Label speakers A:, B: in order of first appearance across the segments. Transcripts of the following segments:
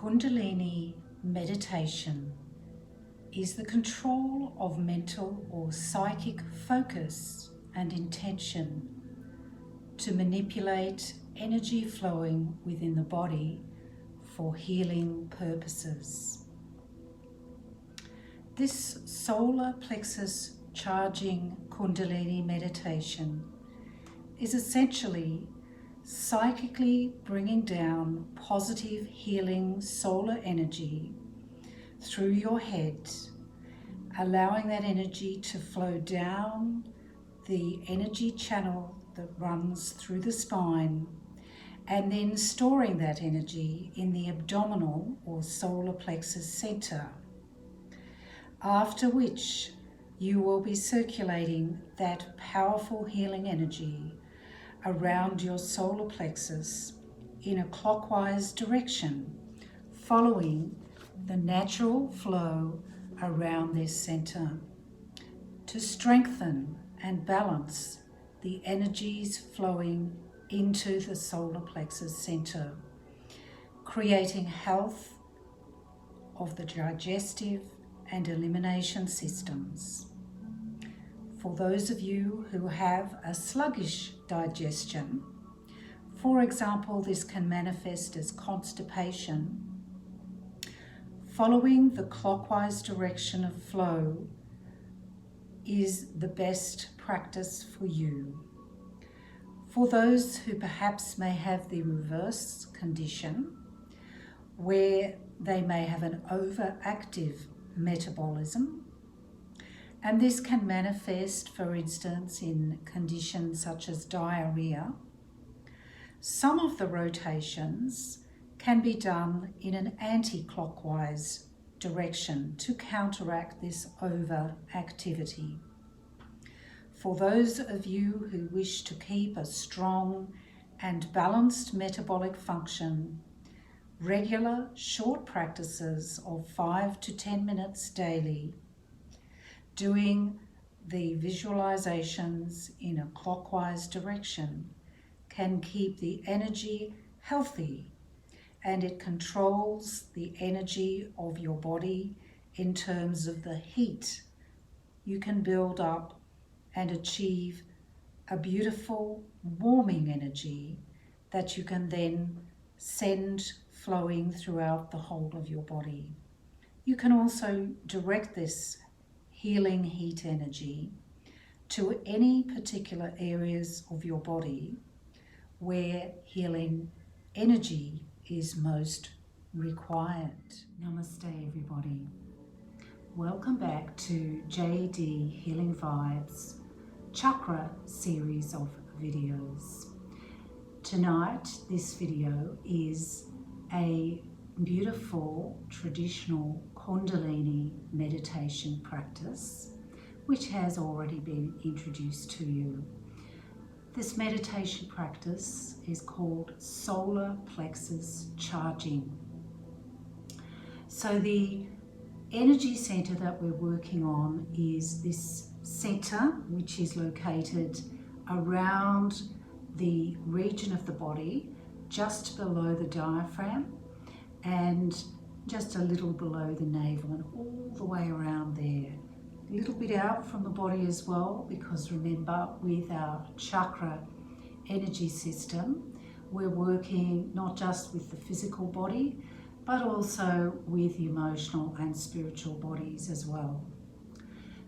A: Kundalini meditation is the control of mental or psychic focus and intention to manipulate energy flowing within the body for healing purposes. This solar plexus charging Kundalini meditation is essentially psychically bringing down positive healing solar energy through your head, allowing that energy to flow down the energy channel that runs through the spine, and then storing that energy in the abdominal or solar plexus center, after which you will be circulating that powerful healing energy around your solar plexus in a clockwise direction, following the natural flow around this center to strengthen and balance the energies flowing into the solar plexus center, creating health of the digestive and elimination systems. For those of you who have a sluggish digestion, for example, this can manifest as constipation, following the clockwise direction of flow is the best practice for you. For those who perhaps may have the reverse condition, where they may have an overactive metabolism, and this can manifest, for instance, in conditions such as diarrhea, some of the rotations can be done in an anti-clockwise direction to counteract this overactivity. For those of you who wish to keep a strong and balanced metabolic function, regular short practices of 5 to 10 minutes daily, doing the visualizations in a clockwise direction, can keep the energy healthy, and it controls the energy of your body in terms of the heat you can build up and achieve a beautiful warming energy that you can then send flowing throughout the whole of your body. You can also direct this healing heat energy to any particular areas of your body where healing energy is most required. Namaste, everybody. Welcome back to JD Healing Vibes Chakra series of videos. Tonight, this video is a beautiful traditional Kundalini meditation practice which has already been introduced to you. This meditation practice is called Solar Plexus Charging. So the energy center that we're working on is this center, which is located around the region of the body just below the diaphragm and just a little below the navel and all the way around there. A little bit out from the body as well, because remember, with our chakra energy system, we're working not just with the physical body, but also with the emotional and spiritual bodies as well.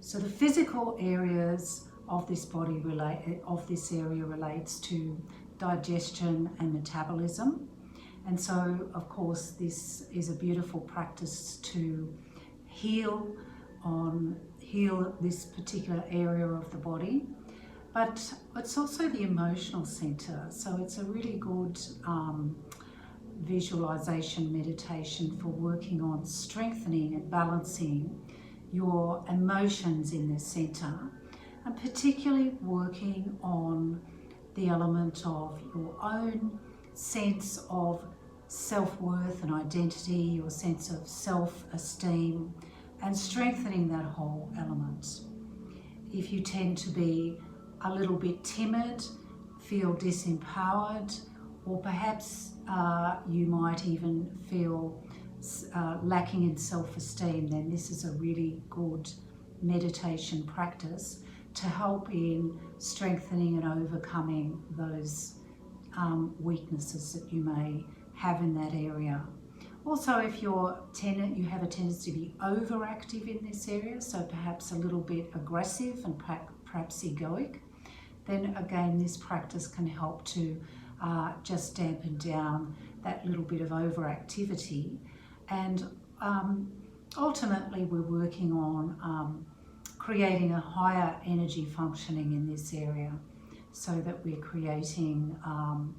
A: So the physical areas of this body relates to digestion and metabolism. And so, of course, this is a beautiful practice to heal this particular area of the body. But it's also the emotional center. So it's a really good visualization meditation for working on strengthening and balancing your emotions in this center, and particularly working on the element of your own sense of self-worth and identity, your sense of self-esteem, and strengthening that whole element. If you tend to be a little bit timid, feel disempowered, or perhaps you might even feel lacking in self-esteem, then this is a really good meditation practice to help in strengthening and overcoming those weaknesses that you may have in that area. Also, if you have a tendency to be overactive in this area, so perhaps a little bit aggressive and perhaps egoic, then again this practice can help to just dampen down that little bit of overactivity. And ultimately we're working on creating a higher energy functioning in this area, so that we're creating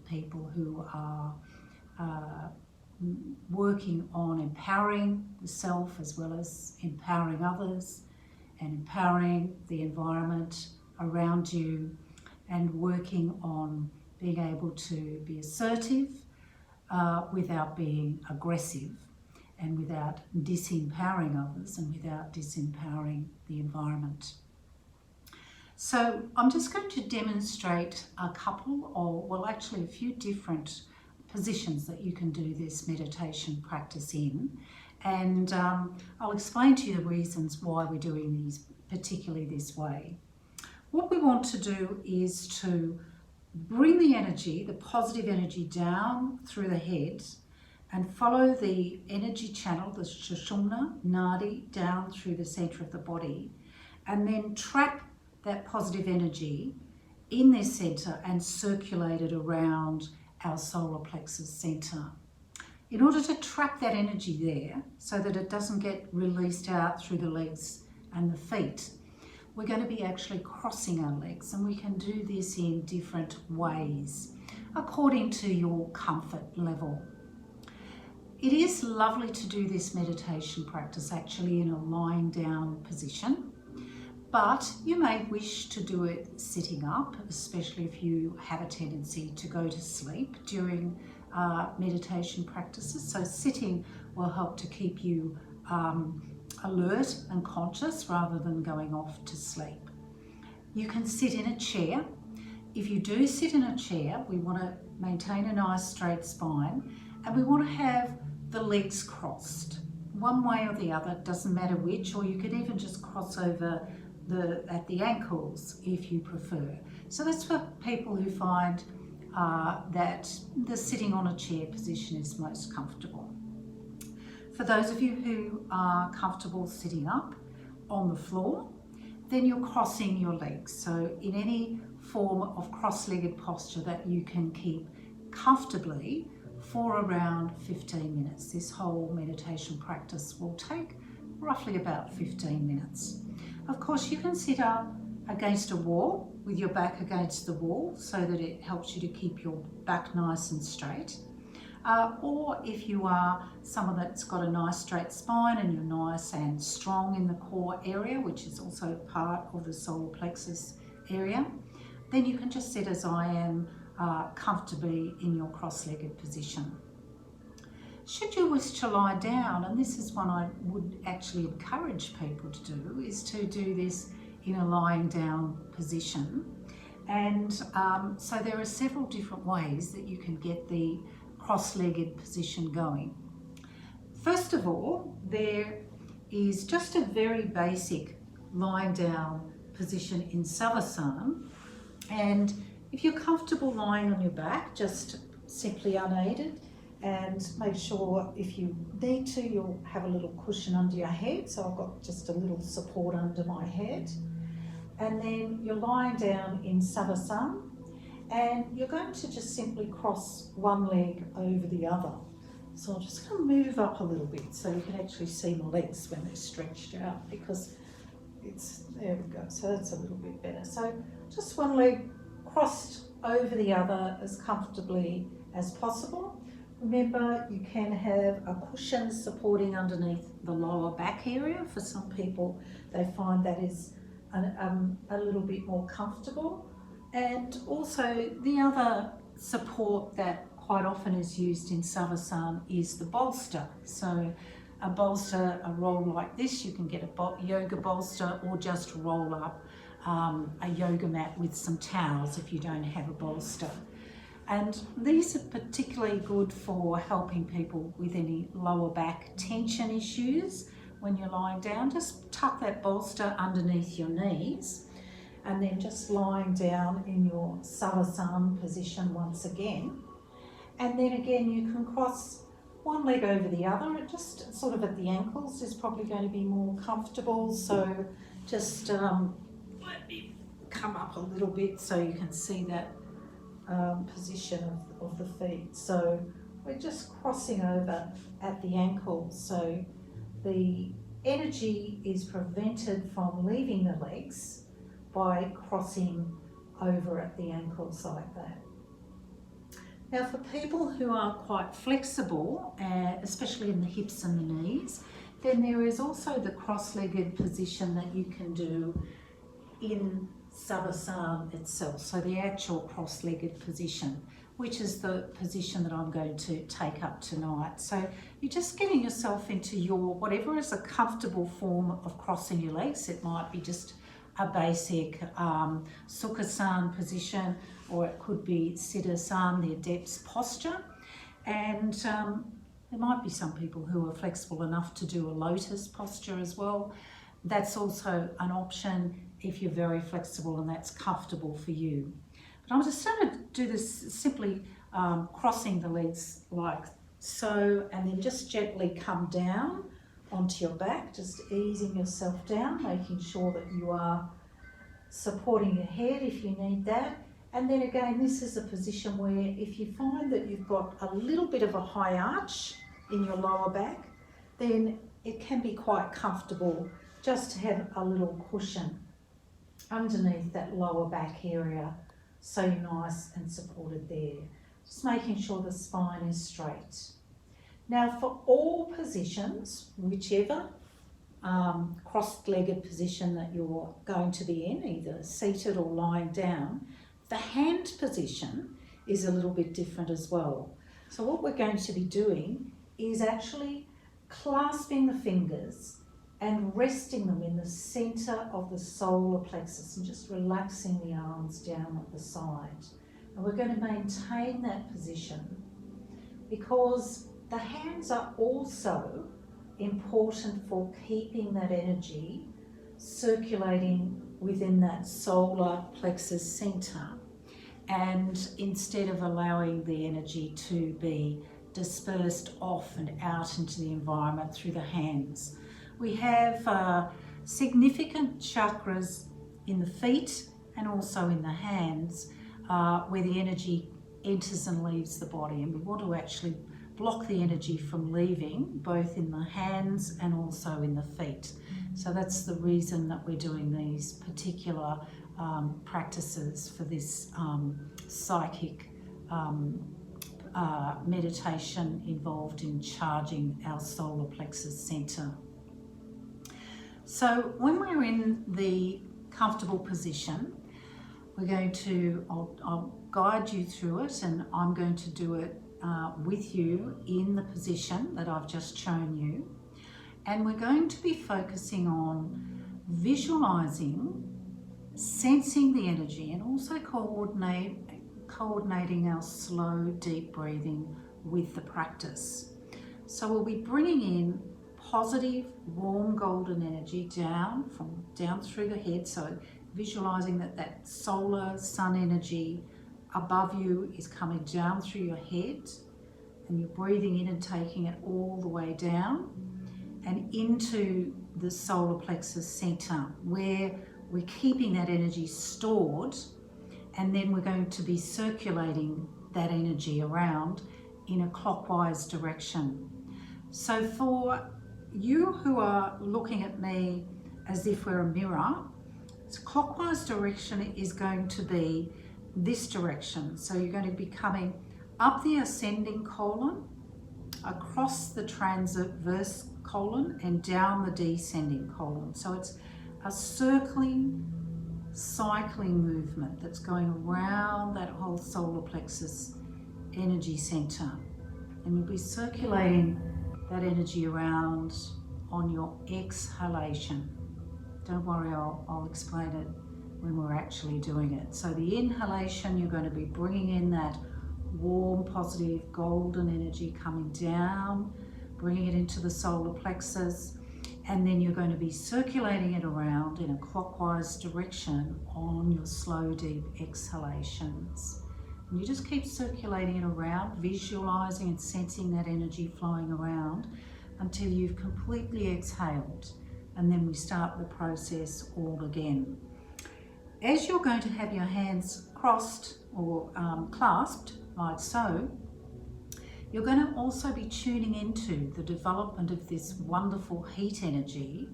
A: people who are working on empowering the self as well as empowering others and empowering the environment around you, and working on being able to be assertive without being aggressive, and without disempowering others and without disempowering the environment. So I'm just going to demonstrate a couple, or well actually a few different positions that you can do this meditation practice in, and I'll explain to you the reasons why we're doing these particularly this way. What we want to do is to bring the energy, the positive energy, down through the head and follow the energy channel, the Sushumna Nadi, down through the center of the body, and then trap that positive energy in this center and circulate it around our solar plexus center. In order to trap that energy there so that it doesn't get released out through the legs and the feet, we're going to be actually crossing our legs, and we can do this in different ways according to your comfort level. It is lovely to do this meditation practice actually in a lying down position, but you may wish to do it sitting up, especially if you have a tendency to go to sleep during meditation practices. So sitting will help to keep you alert and conscious rather than going off to sleep. You can sit in a chair. If you do sit in a chair, we want to maintain a nice straight spine, and we want to have the legs crossed one way or the other, doesn't matter which, or you could even just cross over at the ankles if you prefer. So that's for people who find that the sitting on a chair position is most comfortable. For those of you who are comfortable sitting up on the floor, then you're crossing your legs. So in any form of cross-legged posture that you can keep comfortably for around 15 minutes. This whole meditation practice will take roughly about 15 minutes. Of course, you can sit up against a wall with your back against the wall so that it helps you to keep your back nice and straight. Or if you are someone that's got a nice straight spine and you're nice and strong in the core area, which is also part of the solar plexus area, then you can just sit as I am, comfortably in your cross-legged position. Should you wish to lie down, and this is one I would actually encourage people to do, is to do this in a lying down position. And so there are several different ways that you can get the cross-legged position going. First of all, there is just a very basic lying down position in Savasana, and if you're comfortable lying on your back, just simply unaided, and make sure if you need to, you'll have a little cushion under your head. So I've got just a little support under my head. And then you're lying down in Savasana, and you're going to just simply cross one leg over the other. So I'm just going to move up a little bit so you can actually see my legs when they're stretched out, because there we go. So that's a little bit better. So just one leg crossed over the other as comfortably as possible. Remember, you can have a cushion supporting underneath the lower back area. For some people, they find that is a little bit more comfortable. And also the other support that quite often is used in Savasana is the bolster. So a bolster, a roll like this, you can get a yoga bolster, or just roll up a yoga mat with some towels if you don't have a bolster. And these are particularly good for helping people with any lower back tension issues. When you're lying down, just tuck that bolster underneath your knees and then just lying down in your Savasana position once again. And then again, you can cross one leg over the other, just sort of at the ankles is probably going to be more comfortable. So just let me come up a little bit so you can see that position of the feet. So we're just crossing over at the ankles. So the energy is prevented from leaving the legs by crossing over at the ankles like that. Now for people who are quite flexible, especially in the hips and the knees, then there is also the cross-legged position that you can do in Savasana itself, so the actual cross-legged position, which is the position that I'm going to take up tonight. So you're just getting yourself into your, whatever is a comfortable form of crossing your legs. It might be just a basic Sukhasana position, or it could be Siddhasana, the adept's posture. And there might be some people who are flexible enough to do a lotus posture as well. That's also an option if you're very flexible and that's comfortable for you. But I'm just going to do this simply crossing the legs like so, and then just gently come down onto your back, just easing yourself down, making sure that you are supporting your head if you need that. And then again, this is a position where if you find that you've got a little bit of a high arch in your lower back, then it can be quite comfortable just to have a little cushion underneath that lower back area, so you're nice and supported there. Just making sure the spine is straight. Now for all positions, whichever cross-legged position that you're going to be in, either seated or lying down, the hand position is a little bit different as well. So what we're going to be doing is actually clasping the fingers and resting them in the center of the solar plexus and just relaxing the arms down at the side. And we're going to maintain that position because the hands are also important for keeping that energy circulating within that solar plexus center, and instead of allowing the energy to be dispersed off and out into the environment through the hands. We have significant chakras in the feet and also in the hands where the energy enters and leaves the body, and we want to actually block the energy from leaving both in the hands and also in the feet. So that's the reason that we're doing these particular practices for this psychic meditation involved in charging our solar plexus center. So when we're in the comfortable position, we're going to, I'll guide you through it, and I'm going to do it with you in the position that I've just shown you. And we're going to be focusing on visualizing, sensing the energy, and also coordinating our slow, deep breathing with the practice. So we'll be bringing in positive, warm, golden energy down through the head. So visualizing that solar sun energy above you is coming down through your head, and you're breathing in and taking it all the way down and into the solar plexus center, where we're keeping that energy stored, and then we're going to be circulating that energy around in a clockwise direction. So for you who are looking at me as if we're a mirror, the clockwise direction is going to be this direction. So you're going to be coming up the ascending colon, across the transverse colon, and down the descending colon. So it's a cycling movement that's going around that whole solar plexus energy center. And you'll be circulating that energy around on your exhalation. Don't worry, I'll explain it when we're actually doing it. So the inhalation, you're going to be bringing in that warm, positive, golden energy coming down, bringing it into the solar plexus, and then you're going to be circulating it around in a clockwise direction on your slow, deep exhalations. And you just keep circulating it around, visualizing and sensing that energy flowing around until you've completely exhaled. And then we start the process all again. As you're going to have your hands crossed or clasped like so, you're going to also be tuning into the development of this wonderful heat energy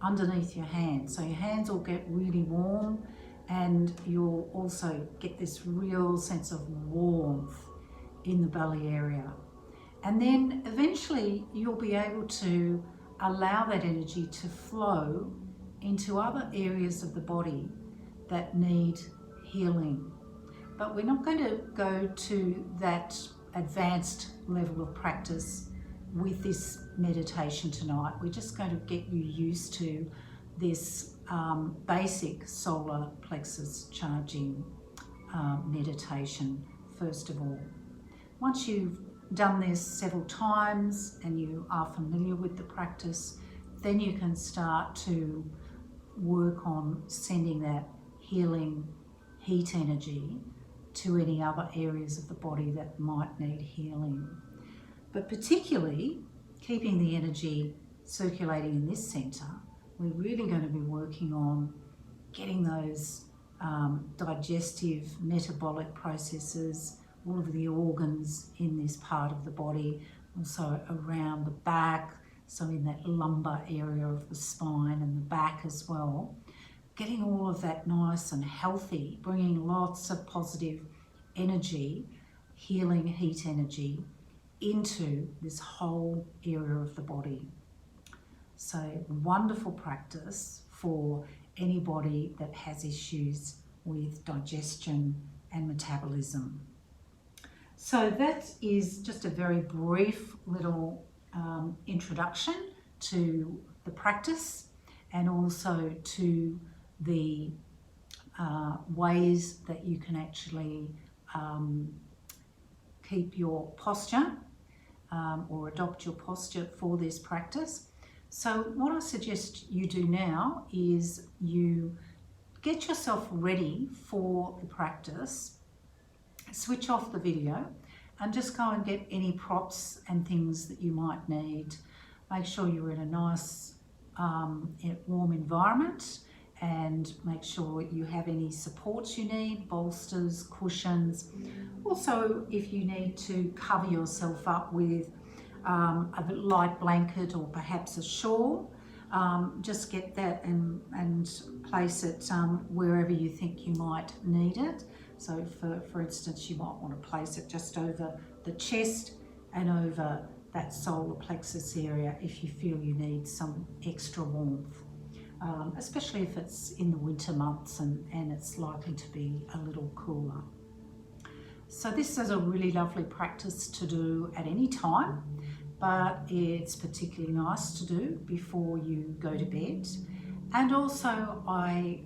A: underneath your hands. So your hands will get really warm, and you'll also get this real sense of warmth in the belly area. And then eventually you'll be able to allow that energy to flow into other areas of the body that need healing. But we're not going to go to that advanced level of practice with this meditation tonight. We're just going to get you used to this basic solar plexus charging meditation first of all. Once you've done this several times and you are familiar with the practice, then you can start to work on sending that healing heat energy to any other areas of the body that might need healing. But particularly keeping the energy circulating in this center, we're really going to be working on getting those digestive, metabolic processes, all of the organs in this part of the body, also around the back, so in that lumbar area of the spine and the back as well. Getting all of that nice and healthy, bringing lots of positive energy, healing heat energy into this whole area of the body. So wonderful practice for anybody that has issues with digestion and metabolism. So that is just a very brief little introduction to the practice and also to the ways that you can actually keep your posture or adopt your posture for this practice. So what I suggest you do now is you get yourself ready for the practice, switch off the video and just go and get any props and things that you might need. Make sure you're in a nice warm environment, and make sure you have any supports you need, bolsters, cushions. Also, if you need to cover yourself up with a light blanket or perhaps a shawl, just get that and place it wherever you think you might need it. So for instance, you might want to place it just over the chest and over that solar plexus area if you feel you need some extra warmth. Especially if it's in the winter months and it's likely to be a little cooler. So this is a really lovely practice to do at any time, but it's particularly nice to do before you go to bed. And also I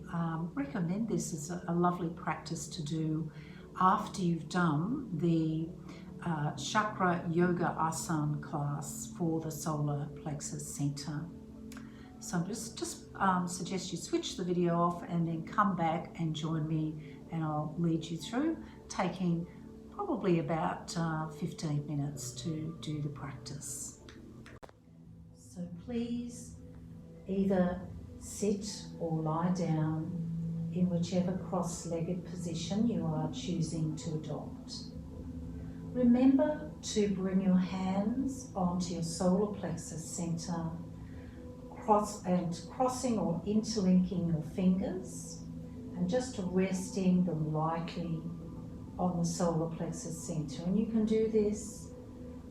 A: recommend this as a lovely practice to do after you've done the Chakra Yoga Asana class for the Solar Plexus Center. So just suggest you switch the video off and then come back and join me, and I'll lead you through, taking probably about 15 minutes to do the practice. So please either sit or lie down in whichever cross-legged position you are choosing to adopt. Remember to bring your hands onto your solar plexus center, crossing or interlinking your fingers and just resting them lightly on the solar plexus center. And you can do this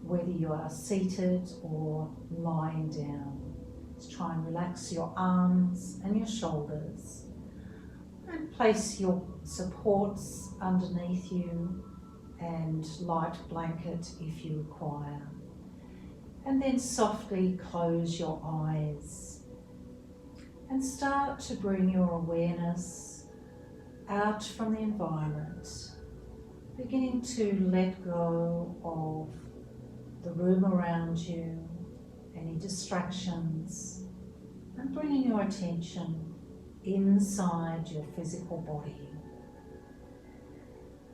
A: whether you are seated or lying down. Just try and relax your arms and your shoulders and place your supports underneath you and light blanket if you require. And then softly close your eyes and start to bring your awareness out from the environment beginning to let go of the room around you, any distractions, and bringing your attention inside your physical body.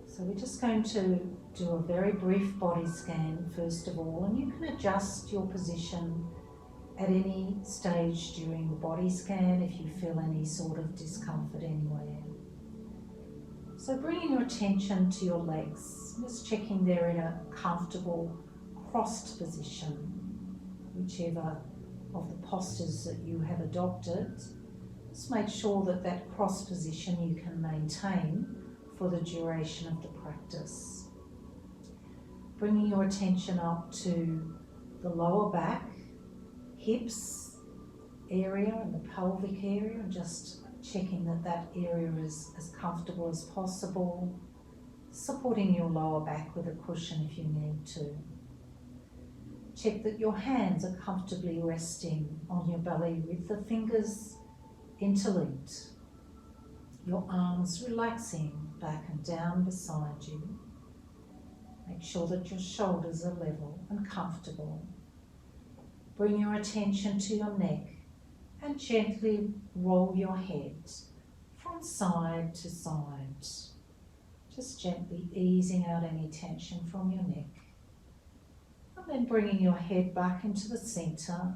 A: So we're just going to do a very brief body scan first of all, and you can adjust your position at any stage during the body scan if you feel any sort of discomfort anywhere. So bringing your attention to your legs, just checking they're in a comfortable crossed position, whichever of the postures that you have adopted. Just make sure that that cross position you can maintain for the duration of the practice. Bringing your attention up to the lower back, hips area and the pelvic area, and just checking that that area is as comfortable as possible, supporting your lower back with a cushion if you need to. Check that your hands are comfortably resting on your belly with the fingers interlinked, your arms relaxing back and down beside you. Make sure that your shoulders are level and comfortable. Bring your attention to your neck and gently roll your head from side to side. Just gently easing out any tension from your neck. And then bringing your head back into the center.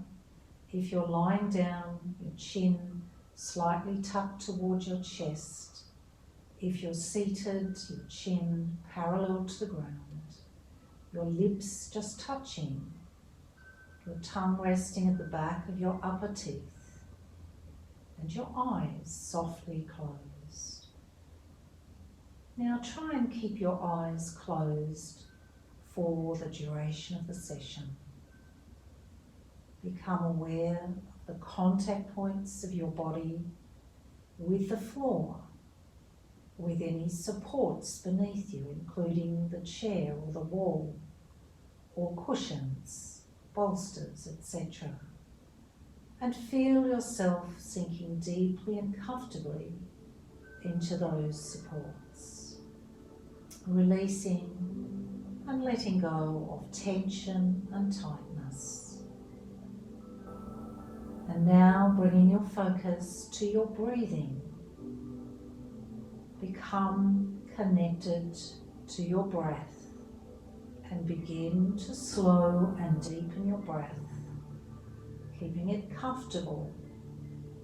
A: If you're lying down, your chin slightly tucked towards your chest. If you're seated, your chin parallel to the ground. Your lips just touching. Your tongue resting at the back of your upper teeth. And your eyes softly closed. Now try and keep your eyes closed for the duration of the session. Become aware of the contact points of your body with the floor, with any supports beneath you, including the chair or the wall, or cushions, bolsters, etc. And feel yourself sinking deeply and comfortably into those supports, releasing and letting go of tension and tightness. And now bringing your focus to your breathing. Become connected to your breath and begin to slow and deepen your breath, keeping it comfortable,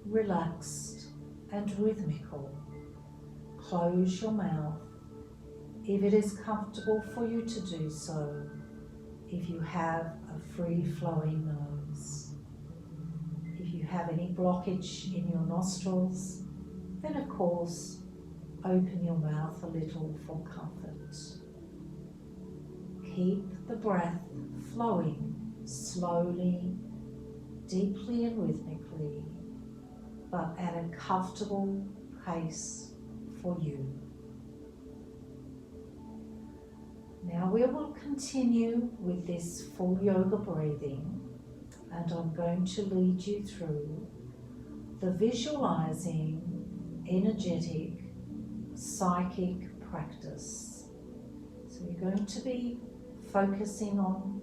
A: relaxed and rhythmical. Close your mouth if it is comfortable for you to do so, if you have a free-flowing nose. If you have any blockage in your nostrils, then of course open your mouth a little for comfort. Keep the breath flowing slowly, deeply and rhythmically, but at a comfortable pace for you. Now we will continue with this full yoga breathing, and I'm going to lead you through the visualizing, energetic, psychic practice. So you're going to be focusing on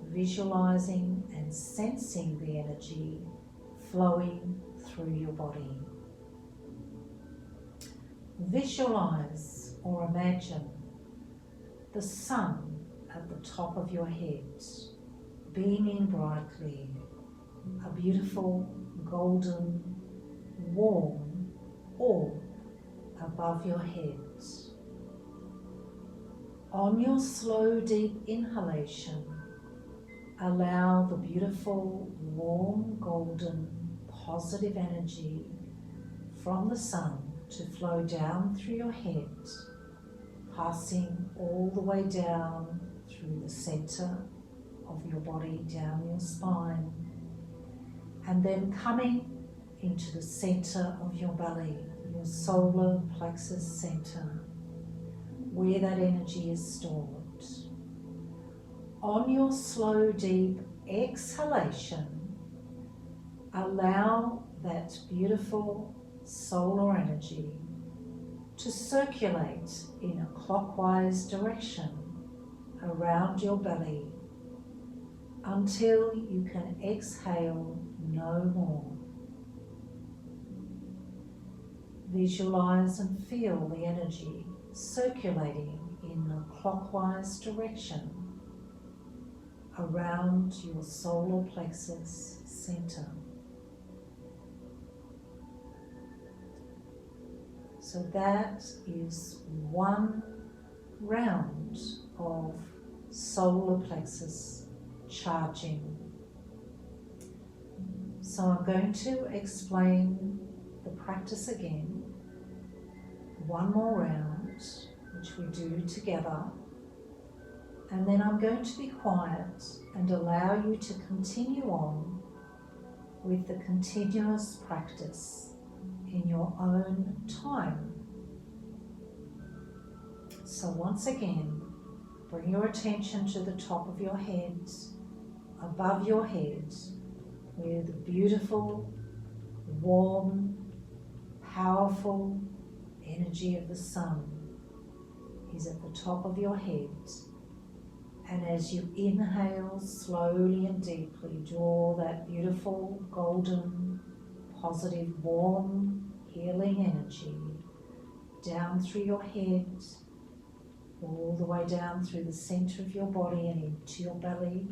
A: visualizing and sensing the energy flowing through your body. Visualize or imagine the sun at the top of your head, beaming brightly, a beautiful golden, warm orb above your head. On your slow, deep inhalation, allow the beautiful, warm, golden, positive energy from the sun to flow down through your head, passing all the way down through the center of your body, down your spine, and then coming into the center of your belly, your solar plexus center, where that energy is stored. On your slow, deep exhalation, allow that beautiful solar energy to circulate in a clockwise direction around your belly until you can exhale no more. Visualize and feel the energy circulating in a clockwise direction around your solar plexus center. So that is one round of solar plexus charging. So I'm going to explain the practice again. One more round, which we do together. And then I'm going to be quiet and allow you to continue on with the continuous practice in your own time. So once again, bring your attention to the top of your head, above your head, where the beautiful, warm, powerful energy of the sun is at the top of your head. And as you inhale slowly and deeply, draw that beautiful, golden, positive, warm, healing energy down through your head, all the way down through the center of your body and into your belly,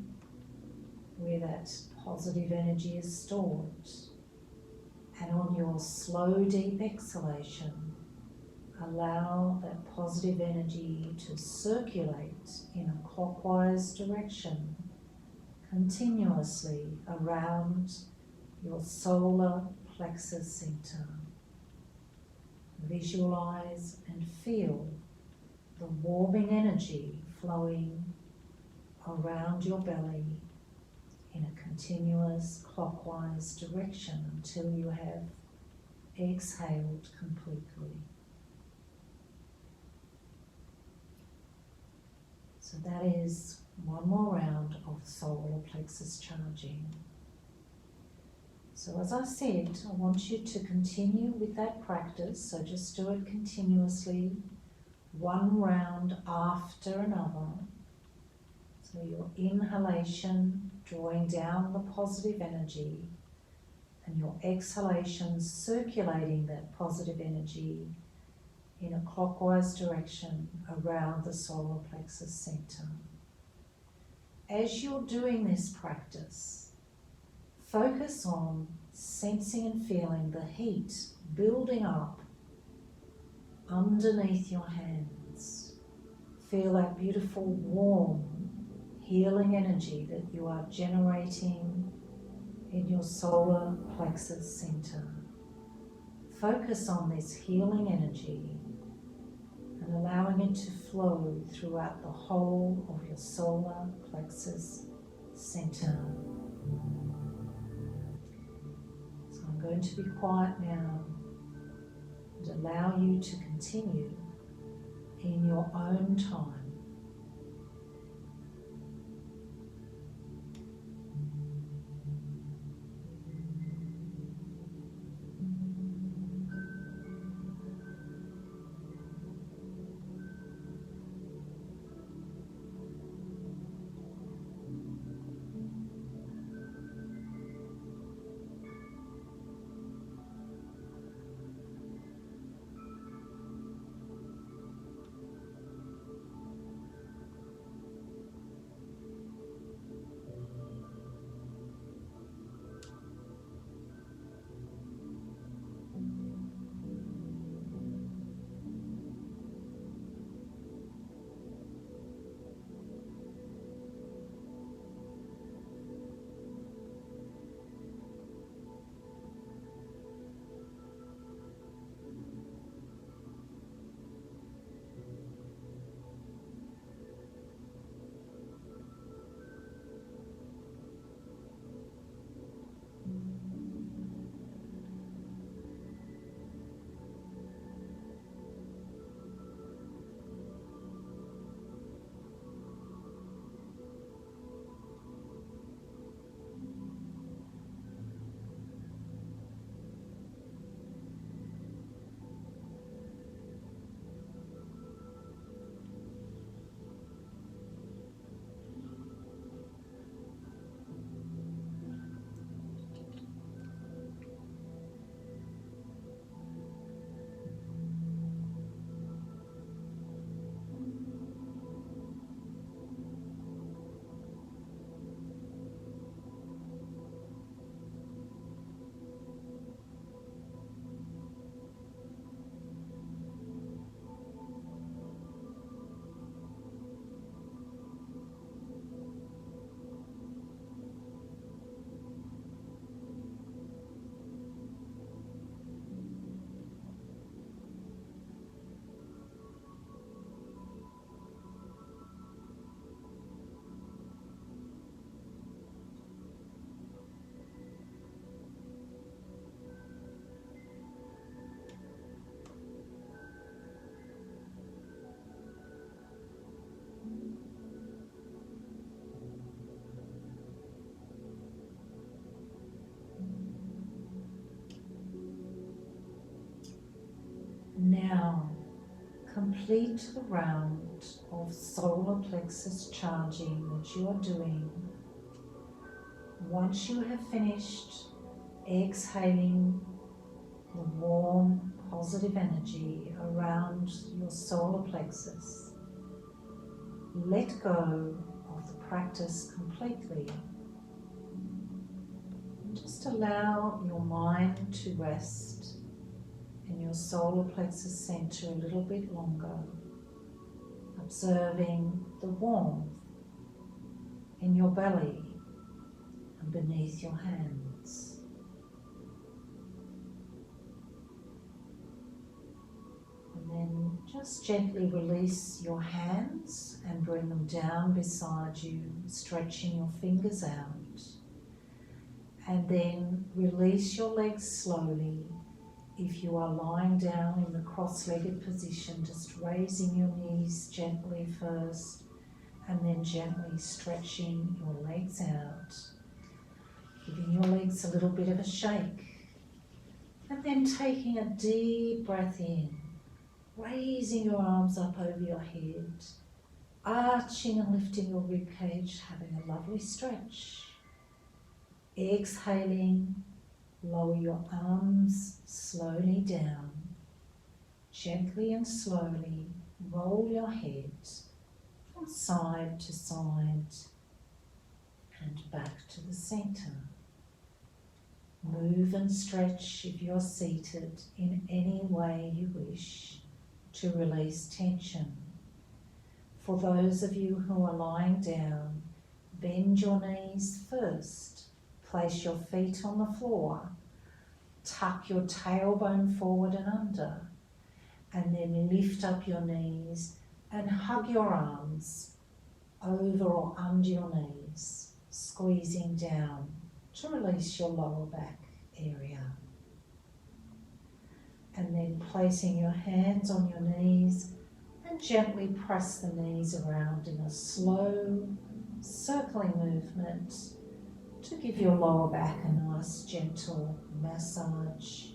A: where that positive energy is stored. And on your slow, deep exhalation, allow that positive energy to circulate in a clockwise direction continuously around your solar plexus center. Visualize and feel the warming energy flowing around your belly in a continuous clockwise direction until you have exhaled completely. So that is one more round of solar plexus charging. So as I said, I want you to continue with that practice, so just do it continuously, one round after another. So your inhalation, drawing down the positive energy, and your exhalation, circulating that positive energy in a clockwise direction around the solar plexus center. As you're doing this practice, focus on sensing and feeling the heat building up underneath your hands. Feel that beautiful, warm, healing energy that you are generating in your solar plexus center. Focus on this healing energy and allowing it to flow throughout the whole of your solar plexus center. So I'm going to be quiet now and allow you to continue in your own time. complete the round of solar plexus charging that you are doing. Once you have finished exhaling the warm, positive energy around your solar plexus, let go of the practice completely. And just allow your mind to rest in your solar plexus center a little bit longer, observing the warmth in your belly and beneath your hands. And then just gently release your hands and bring them down beside you, stretching your fingers out. And then release your legs slowly. If you are lying down in the cross-legged position, just raising your knees gently first and then gently stretching your legs out, giving your legs a little bit of a shake, and then taking a deep breath in, raising your arms up over your head, arching and lifting your rib cage, having a lovely stretch. Exhaling, lower your arms slowly down. Gently and slowly roll your head from side to side and back to the center. Move and stretch if you're seated in any way you wish to release tension. For those of you who are lying down, bend your knees first. Place your feet on the floor. Tuck your tailbone forward and under. And then lift up your knees and hug your arms over or under your knees, squeezing down to release your lower back area. And then placing your hands on your knees and gently press the knees around in a slow, circling movement to give your lower back a nice gentle massage,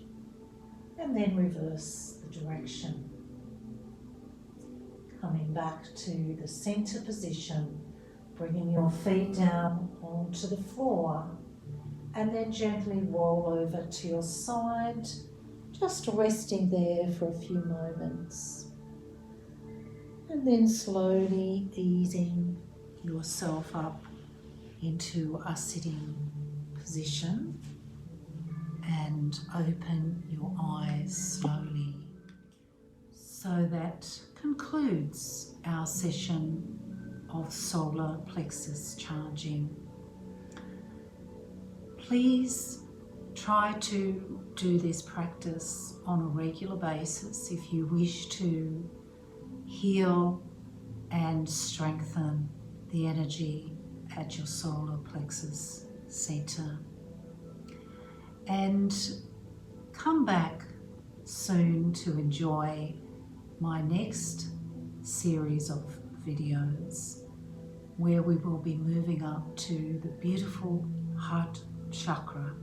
A: and then reverse the direction. Coming back to the center position, bringing your feet down onto the floor, and then gently roll over to your side, just resting there for a few moments. And then slowly easing yourself up into a sitting position and open your eyes slowly. So that concludes our session of solar plexus charging. Please try to do this practice on a regular basis if you wish to heal and strengthen the energy at your solar plexus center. And come back soon to enjoy my next series of videos where we will be moving up to the beautiful heart chakra,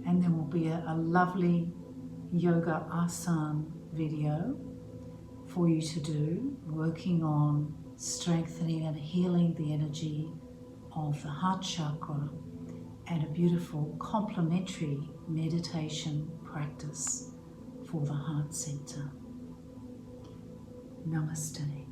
A: and there will be a lovely yoga asana video for you to do, working on strengthening and healing the energy of the heart chakra, and a beautiful complementary meditation practice for the heart center. Namaste.